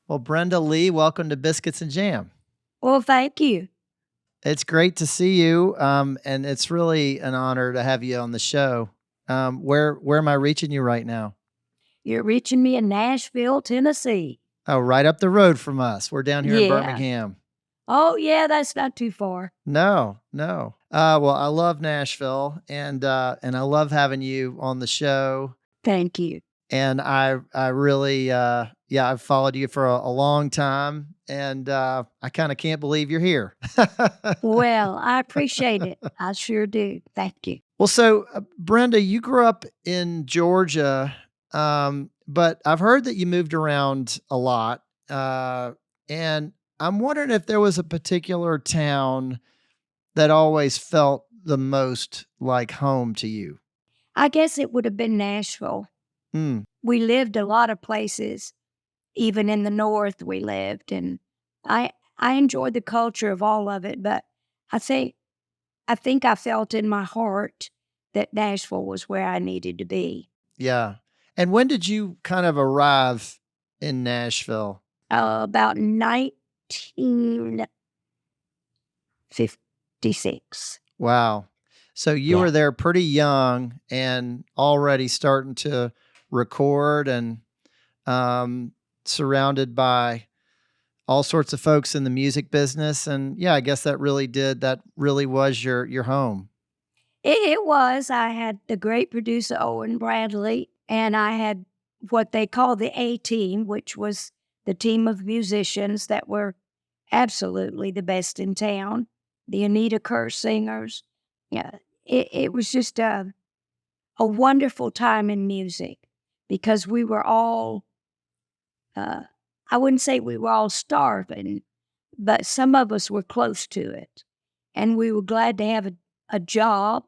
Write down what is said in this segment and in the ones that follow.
Well, Brenda Lee, welcome to Biscuits and Jam. Well, thank you. It's great to see you, and it's really an honor to have you on the show. Where am I reaching you right now? You're reaching me in Nashville, Tennessee. Oh, right up the road from us. We're down here in Yeah. Birmingham. Oh, yeah, that's not too far. No, no. Well, I love Nashville, and I love having you on the show. Thank you. And I really, yeah, I've followed you for a long time, and I kind of can't believe you're here. Well, I appreciate it. I sure do. Thank you. Well, so Brenda, you grew up in Georgia, but I've heard that you moved around a lot, and I'm wondering if there was a particular town that always felt the most like home to you. I guess it would have been Nashville. Mm, We lived a lot of places, even in the North we lived, and I enjoyed the culture of all of it, but I think I felt in my heart that Nashville was where I needed to be. yeah. And when did you kind of arrive in Nashville? About 1956. Wow. So you Yeah. were there pretty young and already starting to record and surrounded by all sorts of folks in the music business. And yeah, I guess that really was your home. It was. I had the great producer Owen Bradley, and I had what they call the A team, which was the team of musicians that were absolutely the best in town. The Anita Kerr singers. Yeah, it was just a wonderful time in music because we were all, I wouldn't say we were all starving, but some of us were close to it. And we were glad to have a job,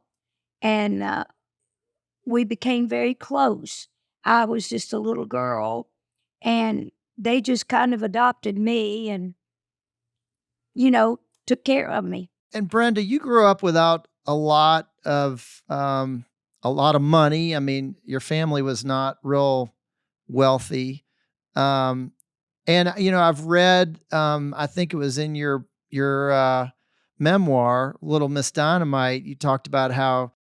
and we became very close. I was just a little girl, and they just kind of adopted me and, took care of me. And Brenda, you grew up without a lot of money. I mean, your family was not real wealthy. Um, and I've read, I think it was in your memoir, Little Miss Dynamite. You talked about how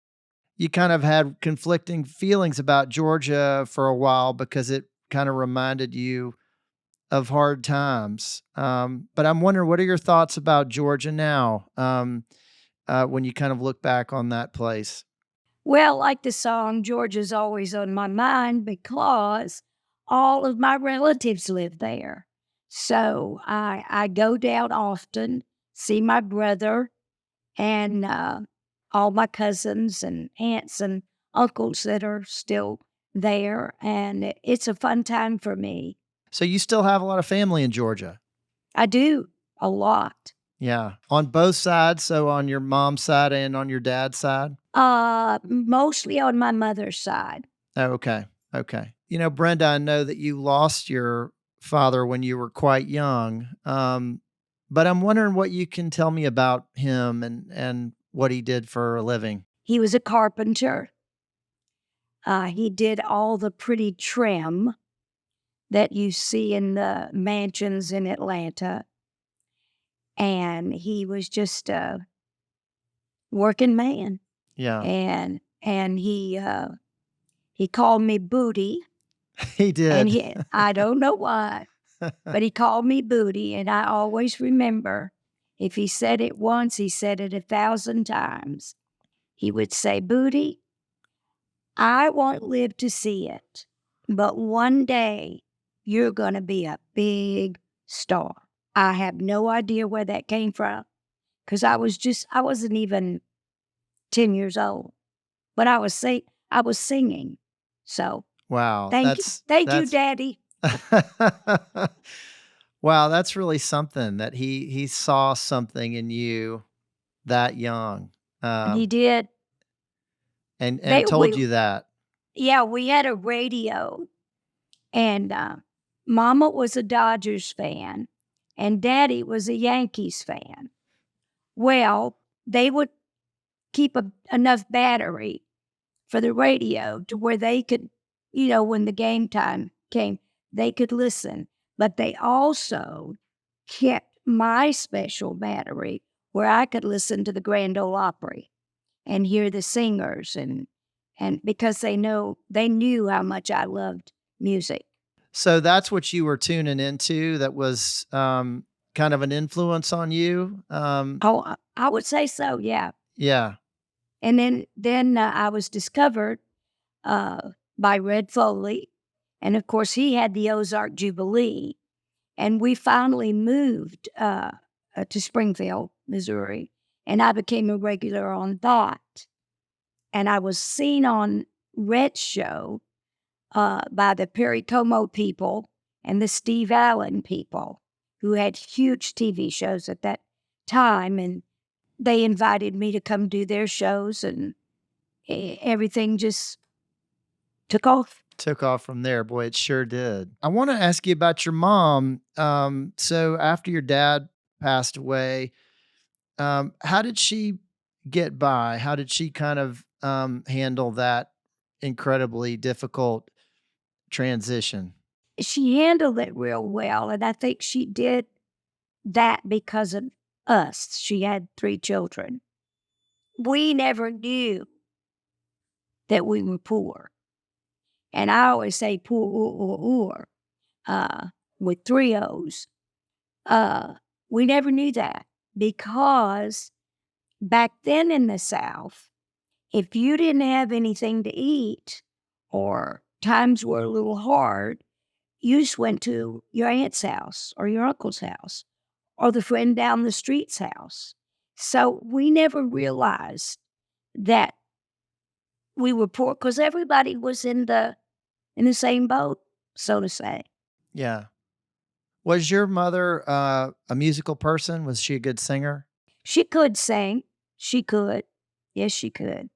you kind of had conflicting feelings about Georgia for a while because it kind of reminded you of hard times. But I'm wondering, what are your thoughts about Georgia now, when you kind of look back on that place? Well, like the song, Georgia's always on my mind because all of my relatives live there. So I go down often, see my brother and all my cousins and aunts and uncles that are still there. And it's a fun time for me. So you still have a lot of family in Georgia? I do a lot. Yeah. On both sides, so on your mom's side and on your dad's side? Mostly on my mother's side. Oh, okay. Okay. Brenda, I know that you lost your father when you were quite young. But I'm wondering what you can tell me about him and what he did for a living. He was a carpenter. He did all the pretty trim that you see in the mansions in Atlanta. And he was just a working man. Yeah. And he called me Booty. He did. And I don't know why, but he called me Booty, and I always remember if he said it once, he said it 1,000 times. He would say, Booty, I won't live to see it, but one day you're going to be a big star. I have no idea where that came from because I wasn't even 10 years old, but I was singing. So Wow. thank you, Daddy. Wow, that's really something that he saw something in you that young. He did. And They told we you that. Yeah, we had a radio, and Mama was a Dodgers fan, and Daddy was a Yankees fan. Well, they would keep enough battery for the radio to where they could, when the game time came, they could listen. but they also kept my special battery where I could listen to the Grand Ole Opry and hear the singers, and because they knew how much I loved music. So that's what you were tuning into that was, kind of an influence on you? Oh, I would say so, yeah. Yeah. And then I was discovered by Red Foley, and of course he had the Ozark Jubilee, and we finally moved to Springfield, Missouri, and I became a regular on that. And I was seen on Red's show by the Perry Como people and the Steve Allen people, who had huge TV shows at that time, and they invited me to come do their shows, and everything just took off. Took off from there. Boy, it sure did. I want to ask you about your mom. So after your dad passed away, how did she get by? How did she kind of handle that incredibly difficult transition? She handled it real well, and I think she did that because of us. She had 3 children. We never knew that we were poor. And I always say poor, with 3 O's. We never knew that because back then in the South, if you didn't have anything to eat or times were a little hard, you just went to your aunt's house or your uncle's house or the friend down the street's house. So we never realized that we were poor because everybody was in the same boat, so to say. Yeah. Was your mother a musical person? Was she a good singer? She could sing. She could. Yes, she could.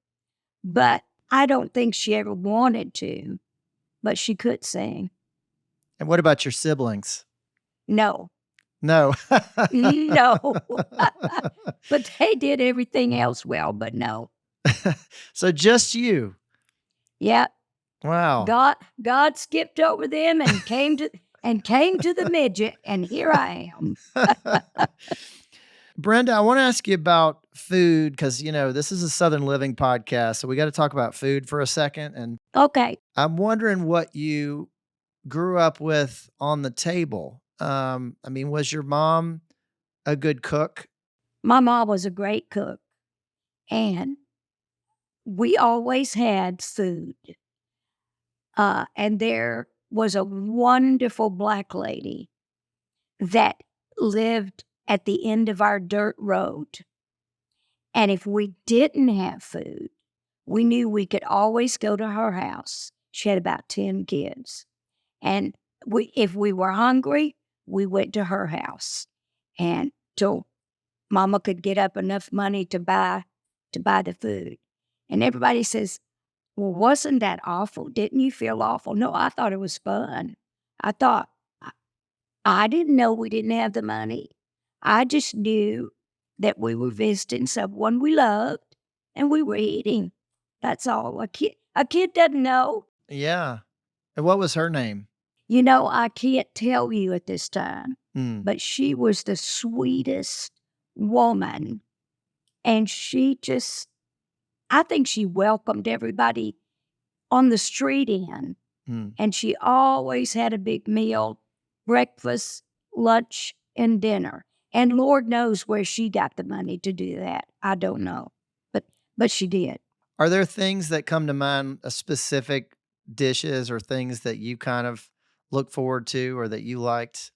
But I don't think she ever wanted to, but she could sing. And what about your siblings? No. No. No. But they did everything else well, but no. So just you. Yeah. Wow. God skipped over them and came to the midget, and here I am. Brenda, I want to ask you about food because, this is a Southern Living podcast. So we got to talk about food for a second. And Okay. I'm wondering what you grew up with on the table. Was your mom a good cook? My mom was a great cook, and we always had food. And there was a wonderful Black lady that lived at the end of our dirt road. And if we didn't have food, we knew we could always go to her house. She had about 10 kids. And if we were hungry, we went to her house. And till Mama could get up enough money to buy the food. And everybody says, well, wasn't that awful? Didn't you feel awful? No, I thought it was fun. I thought, I didn't know we didn't have the money. I just knew that we were visiting someone we loved and we were eating. That's all. A kid doesn't know. Yeah. And what was her name? I can't tell you at this time, Mm. but she was the sweetest woman. And I think she welcomed everybody on the street in. Mm. And she always had a big meal, breakfast, lunch, and dinner. And Lord knows where she got the money to do that. I don't know. But she did. Are there things that come to mind, specific dishes or things that you kind of look forward to or that you liked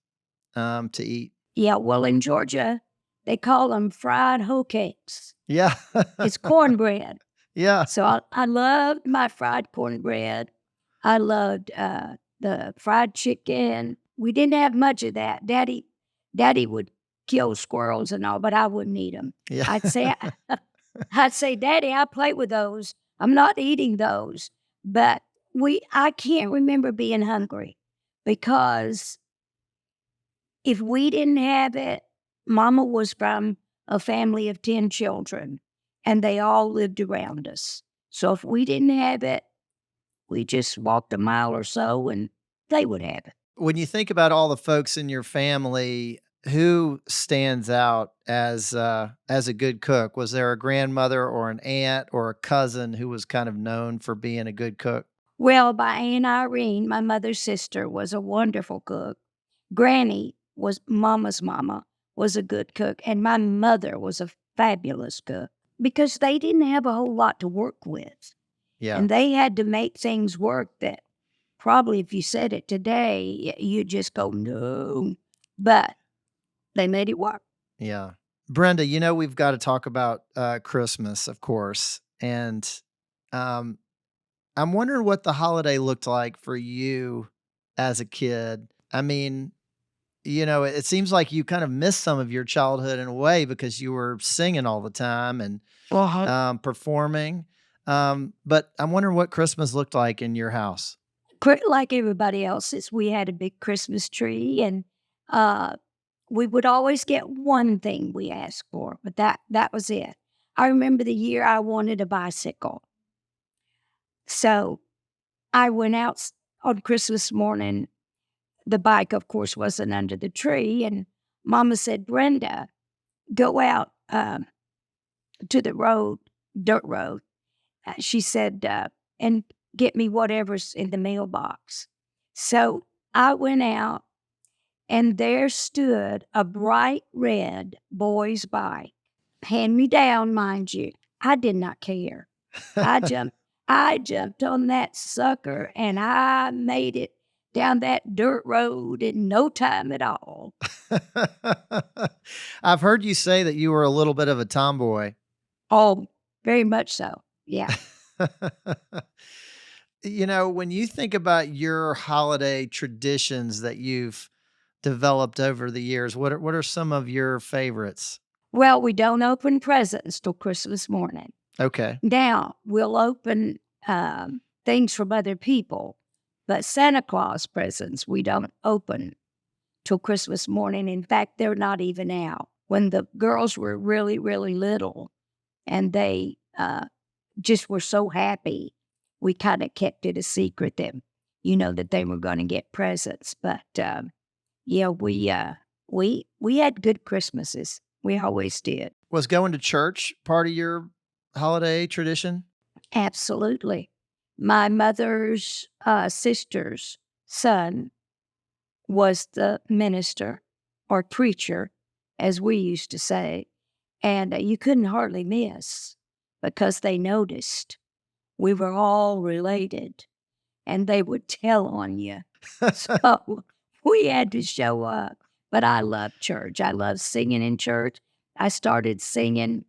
to eat? Yeah, well, in Georgia, they call them fried hoe cakes. Yeah. It's cornbread. Yeah. So I loved my fried cornbread. I loved the fried chicken. We didn't have much of that. Daddy would kill squirrels and all, but I wouldn't eat them. Yeah. I'd say, Daddy, I play with those. I'm not eating those. But I can't remember being hungry because if we didn't have it, Mama was from a family of 10 children, and they all lived around us. So if we didn't have it, we just walked a mile or so, and they would have it. When you think about all the folks in your family, who stands out as a good cook? Was there a grandmother or an aunt or a cousin who was kind of known for being a good cook? Well, my Aunt Irene, my mother's sister, was a wonderful cook. Granny was Mama's mama, was a good cook, and my mother was a fabulous cook because they didn't have a whole lot to work with. Yeah. And they had to make things work that probably if you said it today, you'd just go, no. But they made it work. Yeah. Brenda, we've got to talk about Christmas, of course. And um, I'm wondering what the holiday looked like for you as a kid. I mean, it seems like you kind of missed some of your childhood in a way because you were singing all the time and Uh-huh. performing. But I'm wondering what Christmas looked like in your house. Like everybody else's, we had a big Christmas tree, and we would always get one thing we asked for, but that was it. I remember the year I wanted a bicycle. So I went out on Christmas morning. The bike, of course, wasn't under the tree, and Mama said, Brenda, go out to the road, dirt road. She said, and get me whatever's in the mailbox. So I went out, and there stood a bright red boy's bike. Hand me down, mind you. I did not care. I jumped on that sucker, and I made it down that dirt road in no time at all. I've heard you say that you were a little bit of a tomboy. Oh, very much so. Yeah. When you think about your holiday traditions that you've developed over the years, what are some of your favorites? Well, we don't open presents till Christmas morning. Okay. Now, we'll open things from other people, but Santa Claus presents we don't open till Christmas morning. In fact, they're not even out. When the girls were really, really little and they just were so happy, we kind of kept it a secret that, that they were going to get presents. But yeah, we had good Christmases. We always did. Was going to church part of your holiday tradition? Absolutely. My mother's sister's son was the minister or preacher, as we used to say, and you couldn't hardly miss because they noticed we were all related and they would tell on you. So we had to show up. But I love church. I love singing in church. I started singing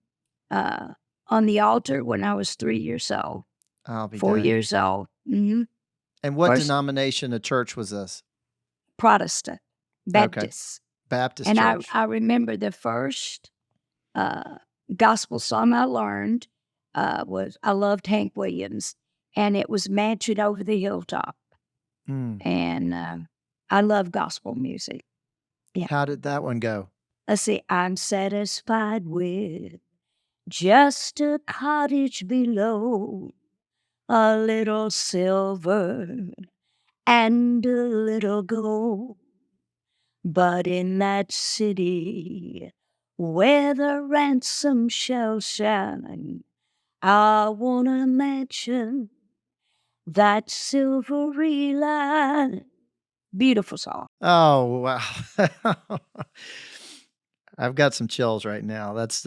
on the altar when I was 3 years old. I'll be 4 dang. years old. Mm-hmm. And what First- denomination of church was this? Protestant, Baptist. Baptist And church. I remember the first gospel song I learned was, I loved Hank Williams, and it was Mansion Over the Hilltop. And I love gospel music. Yeah. How did that one go? Let's see, I'm satisfied with just a cottage below, a little silver and a little gold. But in that city where the ransom shall shine, I want a mansion, that silvery line. Beautiful song. Oh, wow. I've got some chills right now. That's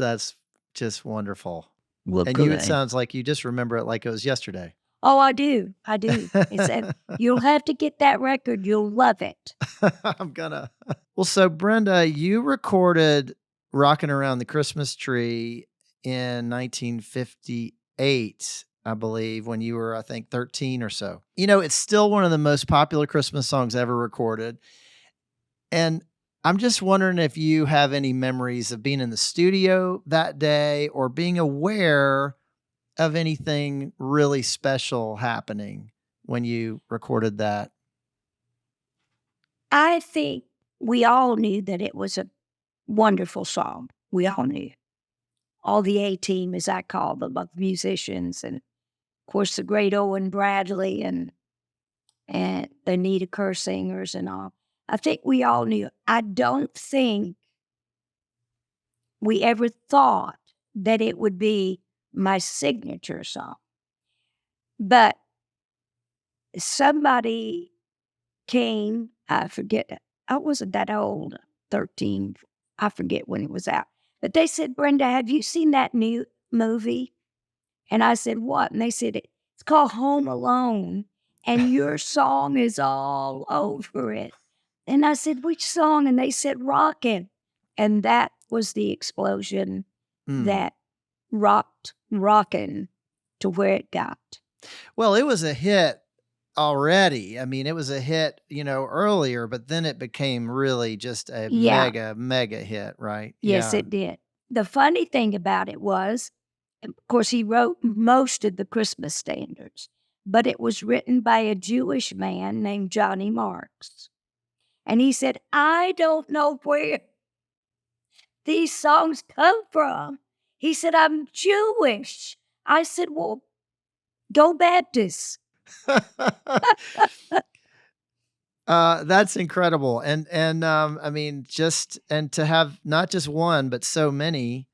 just wonderful. Well, And it sounds like you just remember it like it was yesterday. Oh, I do. I do. It said, you'll have to get that record. You'll love it. I'm gonna. Well, so Brenda, you recorded Rockin' Around the Christmas Tree in 1958, I believe, when you were, I think, 13 or so. It's still one of the most popular Christmas songs ever recorded. And I'm just wondering if you have any memories of being in the studio that day or being aware of anything really special happening when you recorded that. I think we all knew that it was a wonderful song. We all knew. All the A-team, as I call them, of musicians, and of course the great Owen Bradley and and the Anita Kerr singers and all. I think we all knew. I don't think we ever thought that it would be my signature song. But somebody came, I forget, I wasn't that old, 13, I forget when it was out. But they said, Brenda, have you seen that new movie? And I said, what? And they said, it's called Home Alone, and your song is all over it. And I said, which song? And they said, Rockin'. And that was the explosion that rocked Rockin' to where it got. Well, it was a hit already. I mean, it was a hit, earlier, but then it became really just a mega hit, right? Yes, it did. The funny thing about it was, of course, he wrote most of the Christmas standards, but it was written by a Jewish man named Johnny Marks. And he said, I don't know where these songs come from. He said, I'm Jewish. I said, well, go Baptist. That's incredible. And I mean, and to have not just one, but so many.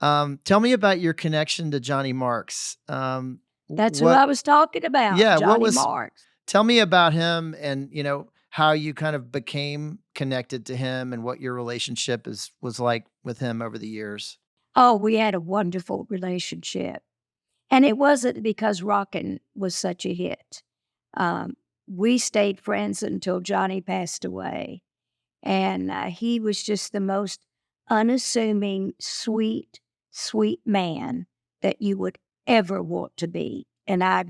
Tell me about your connection to Johnny Marks. That's who I was talking about. Yeah. Johnny Marks. Tell me about him and, how you kind of became connected to him and what your relationship was like with him over the years. Oh, we had a wonderful relationship. And it wasn't because Rockin' was such a hit. We stayed friends until Johnny passed away. And he was just the most unassuming, sweet, sweet man that you would ever want to be. And I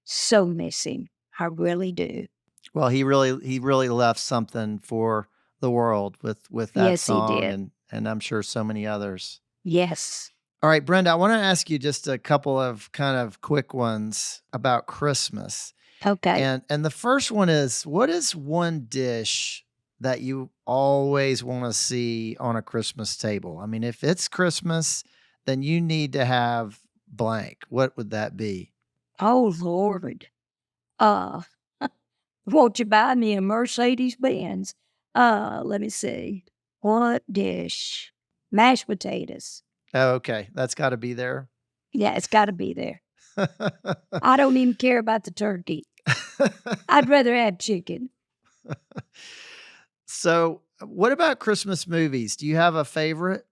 so miss him. I really do. Well, he really left something for the world with that song. He did. And I'm sure so many others. Yes. All right, Brenda, I want to ask you just a couple of kind of quick ones about Christmas. Okay. And the first one is, what is one dish that you always want to see on a Christmas table? I mean, if it's Christmas, then you need to have blank. What would that be? Oh, Lord. Won't you buy me a Mercedes-Benz? Let me see. What dish? Mashed potatoes. Oh, okay. That's got to be there. Yeah, it's got to be there. I don't even care about the turkey. I'd rather have chicken. So, what about Christmas movies? Do you have a favorite?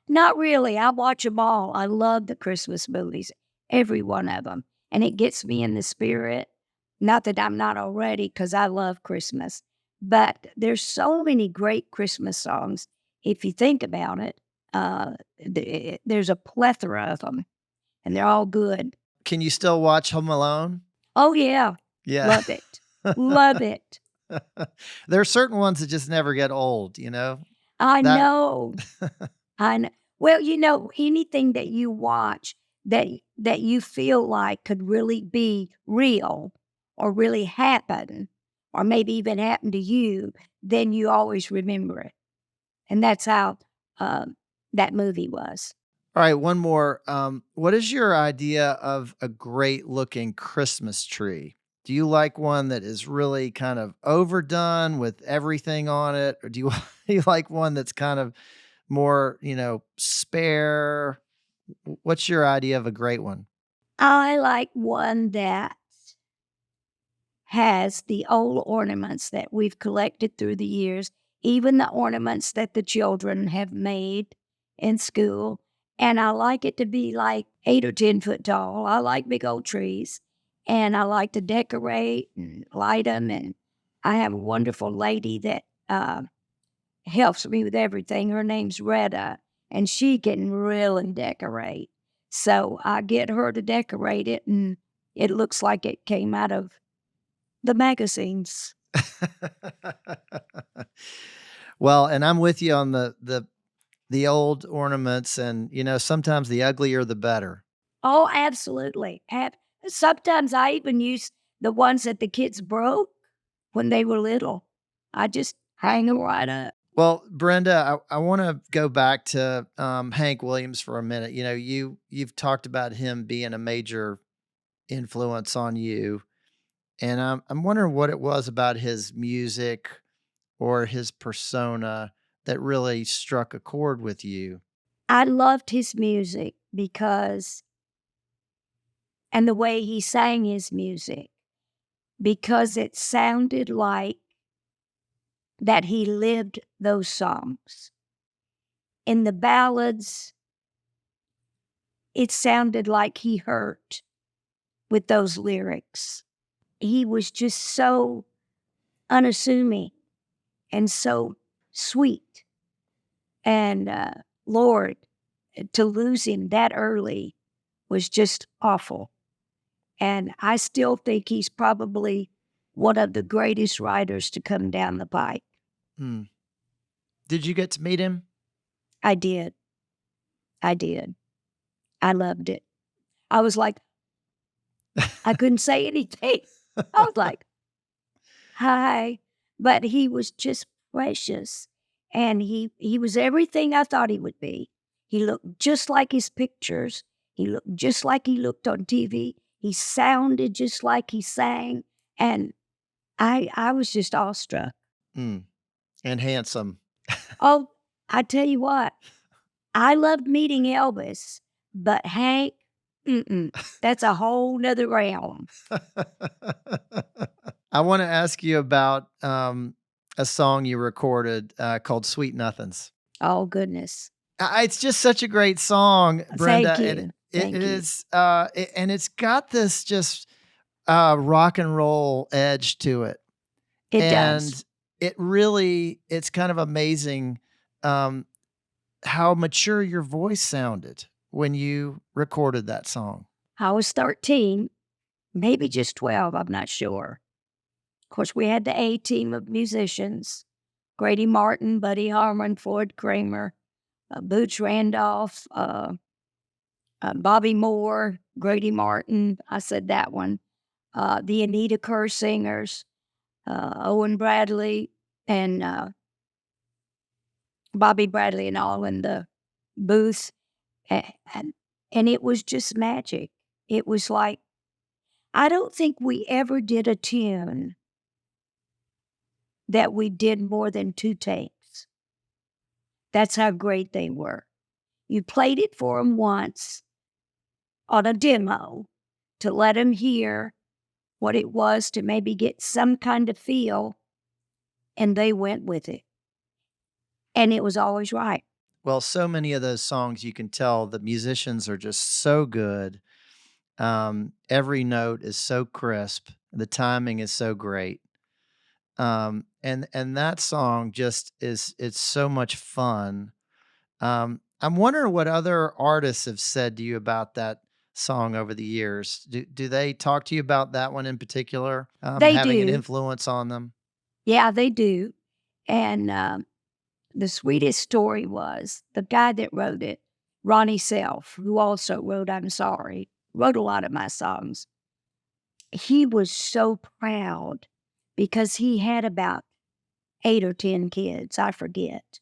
Not really. I watch them all. I love the Christmas movies, every one of them. And it gets me in the spirit. Not that I'm not already, because I love Christmas. But there's so many great Christmas songs. If you think about it, there's a plethora of them. And they're all good. Can you still watch Home Alone? Oh, yeah. Yeah. Love it. Love it. There are certain ones that just never get old, I know. I know. Well, anything that you watch that you feel like could really be real or really happen or maybe even happen to you, then you always remember it. And that's how that movie was. All right, one more. What is your idea of a great looking Christmas tree? Do you like one that is really kind of overdone with everything on it? Or do you like one that's kind of more, spare? What's your idea of a great one? I like one that has the old ornaments that we've collected through the years, even the ornaments that the children have made in school. And I like it to be like 8 or 10 foot tall. I like big old trees. And I like to decorate and light them. And I have a wonderful lady that helps me with everything. Her name's Retta, and she can really decorate. So I get her to decorate it, and it looks like it came out of the magazines. Well, and I'm with you on the old ornaments, and sometimes the uglier the better. Oh, absolutely. Sometimes I even use the ones that the kids broke when they were little. I just hang them right up. Well, Brenda, I want to go back to Hank Williams for a minute. You've talked about him being a major influence on you. And I'm wondering what it was about his music or his persona that really struck a chord with you. I loved his music because, and the way he sang his music, because it sounded like that he lived those songs. In the ballads, it sounded like he hurt with those lyrics. He was just so unassuming and so sweet. And Lord, to lose him that early was just awful. And I still think he's probably one of the greatest writers to come down the pike. Hmm. Did you get to meet him? I did. I did. I loved it. I was like, I couldn't say anything. I was like, hi. But he was just precious. And he was everything I thought he would be. He looked just like his pictures. He looked just like he looked on TV. He sounded just like he sang. And I was just awestruck. Mm. And handsome. Oh, I tell you what, I loved meeting Elvis, but Hank, that's a whole nother realm. I want to ask you about a song you recorded called "Sweet Nothings." Oh, goodness. It's just such a great song, Brenda, Thank and you. it Thank you. is, and it's got this just rock and roll edge to it, It and does. it's kind of amazing um, how mature your voice sounded when you recorded that song. I was 13, maybe just 12, I'm not sure. Of course, we had the A team of musicians, Grady Martin, Buddy Harmon, Floyd Kramer, Boots Randolph, Bobby Moore, Grady Martin, I said that one, the Anita Kerr singers, Owen Bradley, and Bobby Bradley and all in the booth. A- And, and it was just magic. It was like, I don't think we ever did a tune that we did more than 2 takes. That's how great they were. You played it for them once on a demo to let them hear what it was to maybe get some kind of feel, and they went with it. And it was always right. Well, so many of those songs, you can tell the musicians are just so good. Every note is so crisp. The timing is so great. And that song just is it's so much fun. I'm wondering what other artists have said to you about that song over the years. Do they talk to you about that one in particular, They having an do. influence on them? Yeah, they do. And the sweetest story was the guy that wrote it, Ronnie Self, who also wrote I'm Sorry, wrote a lot of my songs. He was so proud because he had about 8 or 10 kids, I forget.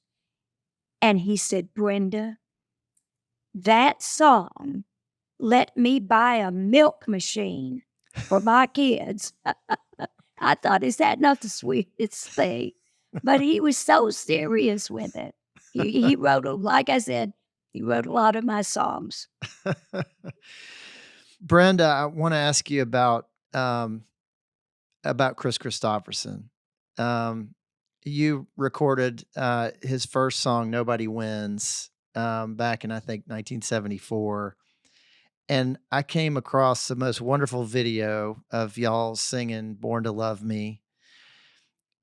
And he said, Brenda, that song let me buy a milk machine for my kids. I thought, is that not the sweetest thing? But he was so serious with it. He wrote, like I said, he wrote a lot of my songs. Brenda, I want to ask you about Kris Kristofferson. Um, you recorded his first song, "Nobody Wins," back in I think 1974, and I came across the most wonderful video of y'all singing "Born to Love Me."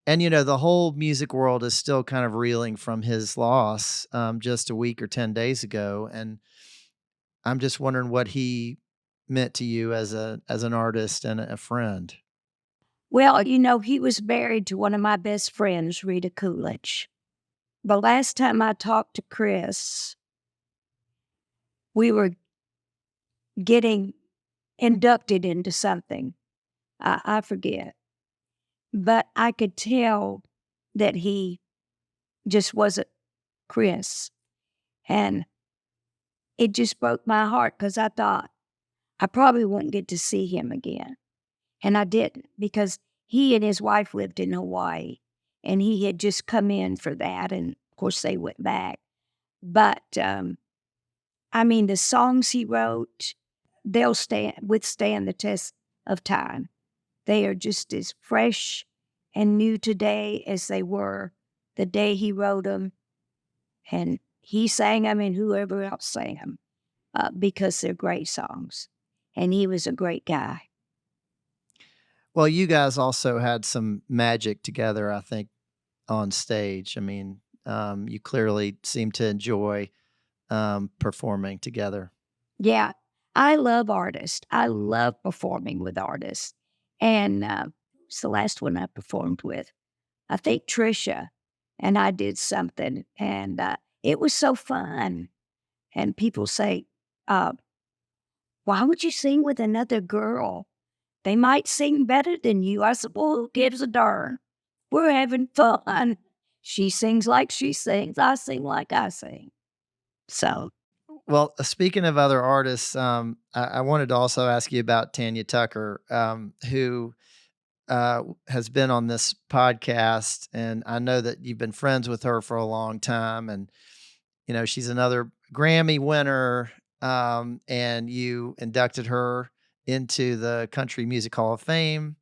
And the whole music world is still kind of reeling from his loss just a week or 10 days ago, and I'm just wondering what he meant to you as an artist and a friend. Well, he was married to one of my best friends, Rita Coolidge. The last time I talked to Kris, we were getting inducted into something. I forget. But I could tell that he just wasn't Kris. And it just broke my heart because I thought I probably wouldn't get to see him again. And I didn't, because he and his wife lived in Hawaii, and he had just come in for that. And of course, they went back. But I mean, the songs he wrote, they'll withstand the test of time. They are just as fresh and new today as they were the day he wrote them. And he sang them, and whoever else sang them, because they're great songs. And he was a great guy. Well, you guys also had some magic together, I think, on stage. I mean, you clearly seem to enjoy performing together. Yeah, I love artists. I love performing with artists. And it's the last one I performed with. I think Trisha, and I did something, and it was so fun. And people say, why would you sing with another girl? They might sing better than you. I said, well, who gives a darn? We're having fun. She sings like she sings. I sing like I sing. So, Well, speaking of other artists, I wanted to also ask you about Tanya Tucker, who has been on this podcast, and I know that you've been friends with her for a long time, and you know she's another Grammy winner, and you inducted her into the Country Music Hall of Fame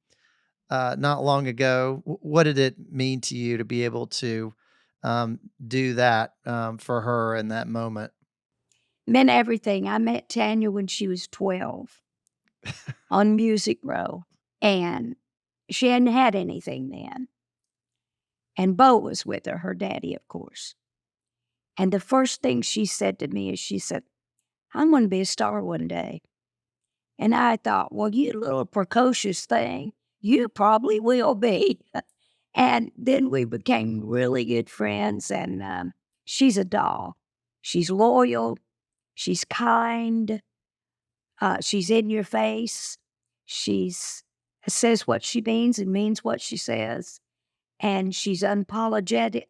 not long ago. What did it mean to you to be able to do that for her in that moment? meant everything. I met Tanya when she was 12 on Music Row, and she hadn't had anything then. And Bo was with her, her daddy, of course. And the first thing she said to me is, she said, I'm going to be a star one day. And I thought, well, you little precocious thing, you probably will be. And then we became really good friends, and she's a doll. She's loyal. She's kind. She's in your face. She's says what she means and means what she says. And she's unapologetic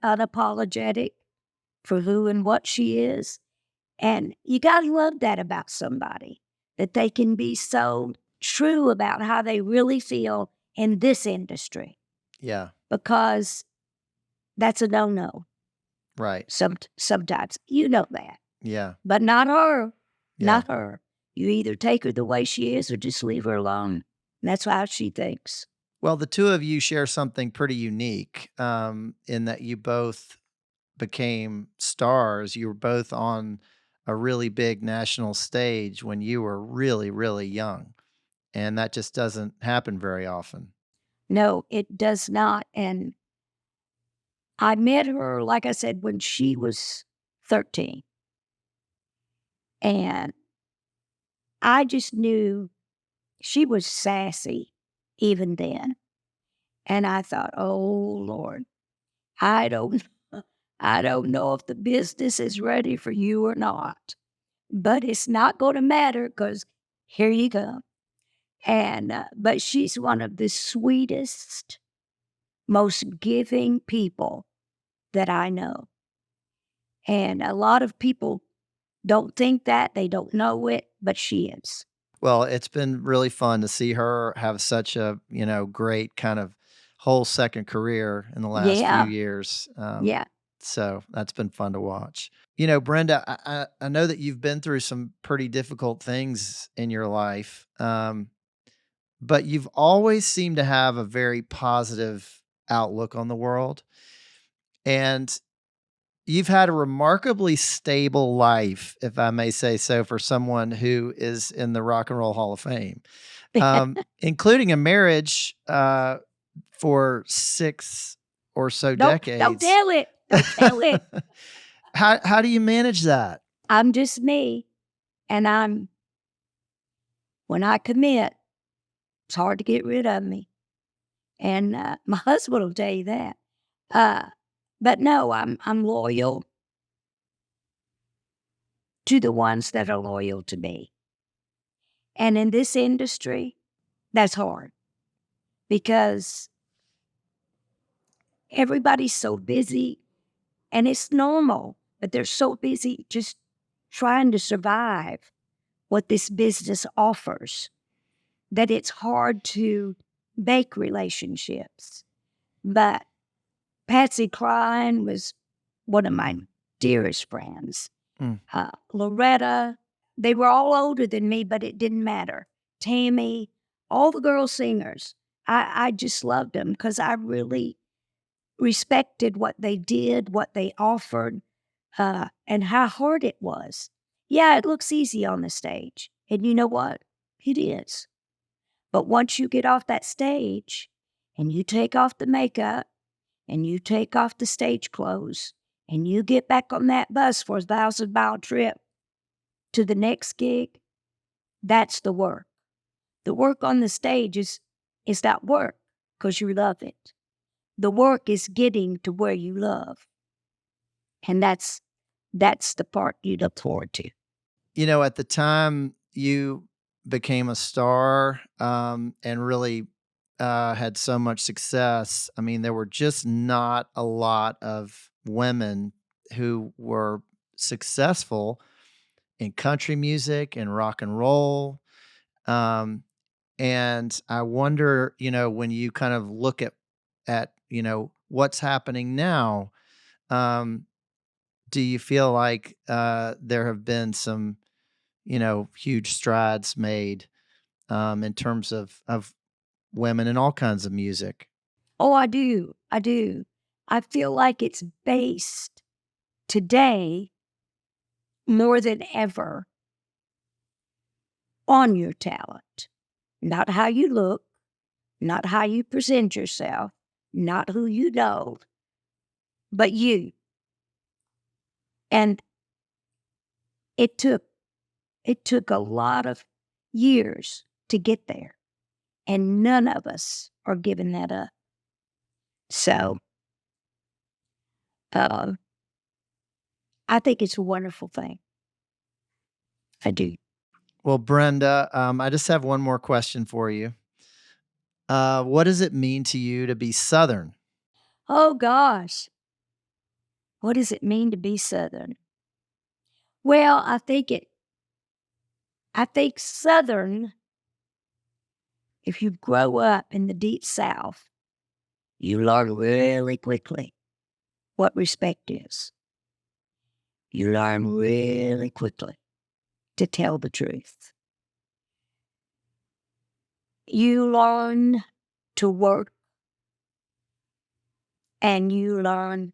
for who and what she is. And you got to love that about somebody, that they can be so true about how they really feel in this industry, Yeah, because that's a no-no right. sometimes. You know that. Yeah, But not her. yeah. Not her. You either take her the way she is or just leave her alone. And that's how she thinks. Well, the two of you share something pretty unique in that you both became stars. You were both on a really big national stage when you were really, really young. And that just doesn't happen very often. No, it does not. And I met her, like I said, when she was 13. And I just knew she was sassy even then. And I thought, oh Lord, I don't I don't know if the business is ready for you or not. But it's not going to matter, because here you go. And but she's one of the sweetest, most giving people that I know. And a lot of people don't think that, they don't know it, but she is. Well, it's been really fun to see her have such a, you know, great kind of whole second career in the last few Yeah, years. yeah. So that's been fun to watch. You know, Brenda, I know that you've been through some pretty difficult things in your life, but you've always seemed to have a very positive outlook on the world. And you've had a remarkably stable life, if I may say so, for someone who is in the Rock and Roll Hall of Fame, including a marriage for 6 or so Don't decades. tell it. Don't tell it. How do you manage that? I'm just me. And when I commit, it's hard to get rid of me. And my husband will tell you that. But no, I'm loyal to the ones that are loyal to me. And in this industry, that's hard, because everybody's so busy, and it's normal, but they're so busy just trying to survive what this business offers. that it's hard to make relationships. But Patsy Cline was one of my dearest friends. Mm. Loretta, they were all older than me, but it didn't matter. Tammy, all the girl singers, I just loved them because I really respected what they did, what they offered, and how hard it was. Yeah, it looks easy on the stage. And you know what? It is. But once you get off that stage and you take off the makeup and you take off the stage clothes and you get back on that bus for a 1,000-mile trip to the next gig, that's the work. The work on the stage is not work because you love it. The work is getting to where you love. And that's the part you look forward to. You know, at the time you became a star, and really had so much success, I mean, there were just not a lot of women who were successful in country music and rock and roll. Um, and I wonder, you know, when you kind of look at, you know, what's happening now, um, do you feel like there have been some, you know, huge strides made in terms of women in all kinds of music? Oh, I do. I do. I feel like it's based today more than ever on your talent, not how you look, not how you present yourself, not who you know, but you. And it took a lot of years to get there, and none of us are giving that up. So, I think it's a wonderful thing. I do. Well, Brenda, I just have one more question for you. What does it mean to you to be Southern? Oh gosh, what does it mean to be Southern? Well, I think Southern, if you grow up in the deep South, you learn really quickly what respect is. You learn really quickly to tell the truth. You learn to work, and you learn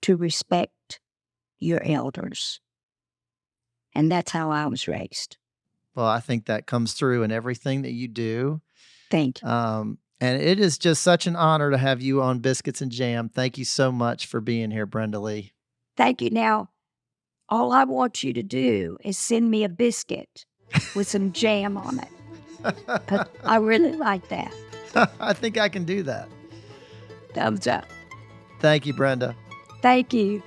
to respect your elders. And that's how I was raised. Well, I think that comes through in everything that you do. Thank you. And it is just such an honor to have you on Biscuits and Jam. Thank you so much for being here, Brenda Lee. Thank you. Now, all I want you to do is send me a biscuit with some jam on it. 'Cause I really like that. I think I can do that. Thumbs up. Thank you, Brenda. Thank you.